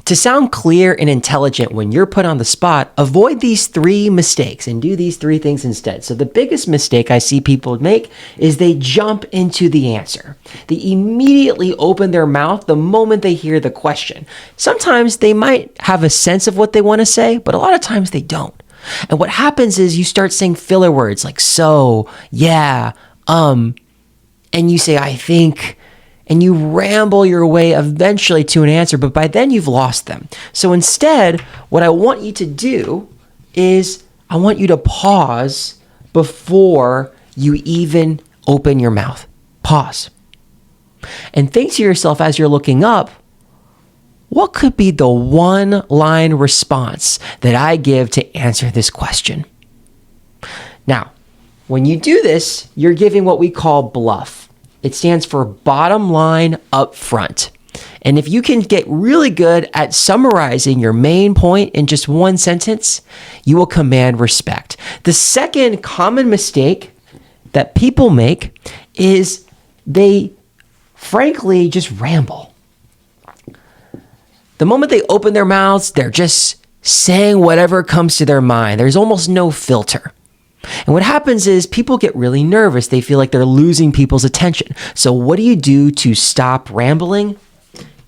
To sound clear and intelligent when you're put on the spot, avoid these 3 mistakes and do these 3 things instead. So the biggest mistake I see people make is they jump into the answer. They immediately open their mouth the moment they hear the question. Sometimes they might have a sense of what they want to say, but a lot of times they don't. And what happens is you start saying filler words like so, yeah, and you say, I think, and you ramble your way eventually to an answer, but by then you've lost them. So instead, what I want you to do is I want you to pause before you even open your mouth. Pause. And think to yourself as you're looking up, what could be the one-line response that I give to answer this question? Now, when you do this, you're giving what we call bluff. It stands for bottom line up front. And if you can get really good at summarizing your main point in just one sentence, you will command respect. The second common mistake that people make is they frankly just ramble. The moment they open their mouths, they're just saying whatever comes to their mind. There's almost no filter. And what happens is people get really nervous. They feel like they're losing people's attention. So what do you do to stop rambling?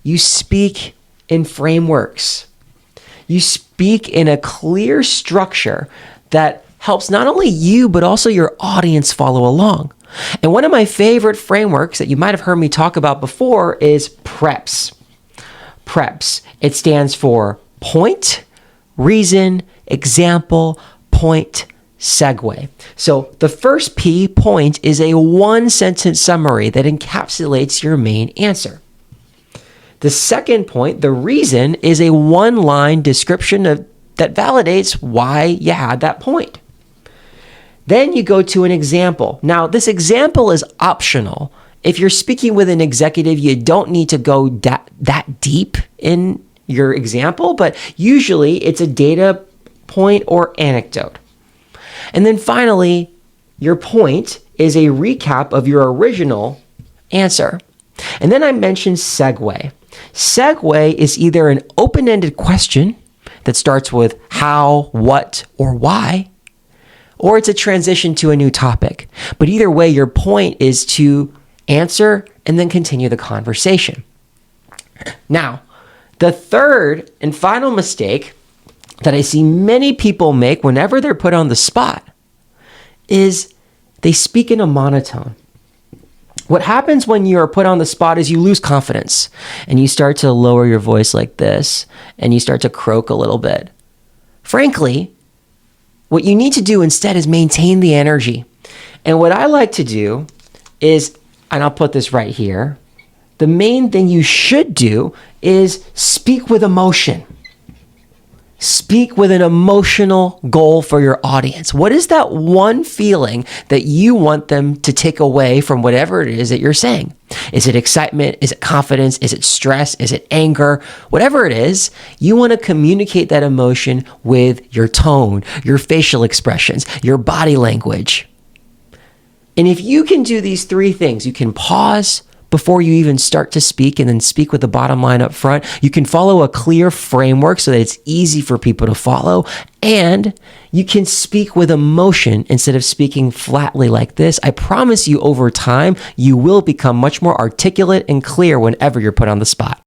You speak in frameworks. You speak in a clear structure that helps not only you, but also your audience follow along. And one of my favorite frameworks that you might have heard me talk about before is PREPS. PREPS. It stands for point, reason, example, point, segue. So the first P, point, is a 1-sentence summary that encapsulates your main answer. The second point, the reason, is a 1-line description that validates why you had that point. Then you go to an example. Now, this example is optional. If you're speaking with an executive, you don't need to go that deep in your example, but usually it's a data point or anecdote. And then finally, your point is a recap of your original answer. And then I mentioned segue. Segue is either an open-ended question that starts with how, what, or why, or it's a transition to a new topic. But either way, your point is to answer and then continue the conversation. Now, the third and final mistake that I see many people make whenever they're put on the spot is they speak in a monotone. What happens when you are put on the spot is you lose confidence and you start to lower your voice like this and you start to croak a little bit. Frankly, what you need to do instead is maintain the energy. And what I like to do is, and I'll put this right here, the main thing you should do is speak with emotion. Speak with an emotional goal for your audience. What is that one feeling that you want them to take away from whatever it is that you're saying? Is it excitement? Is it confidence? Is it stress? Is it anger? Whatever it is, you want to communicate that emotion with your tone, your facial expressions, your body language. And if you can do these 3 things, you can pause before you even start to speak and then speak with the bottom line up front. You can follow a clear framework so that it's easy for people to follow. And you can speak with emotion instead of speaking flatly like this. I promise you over time, you will become much more articulate and clear whenever you're put on the spot.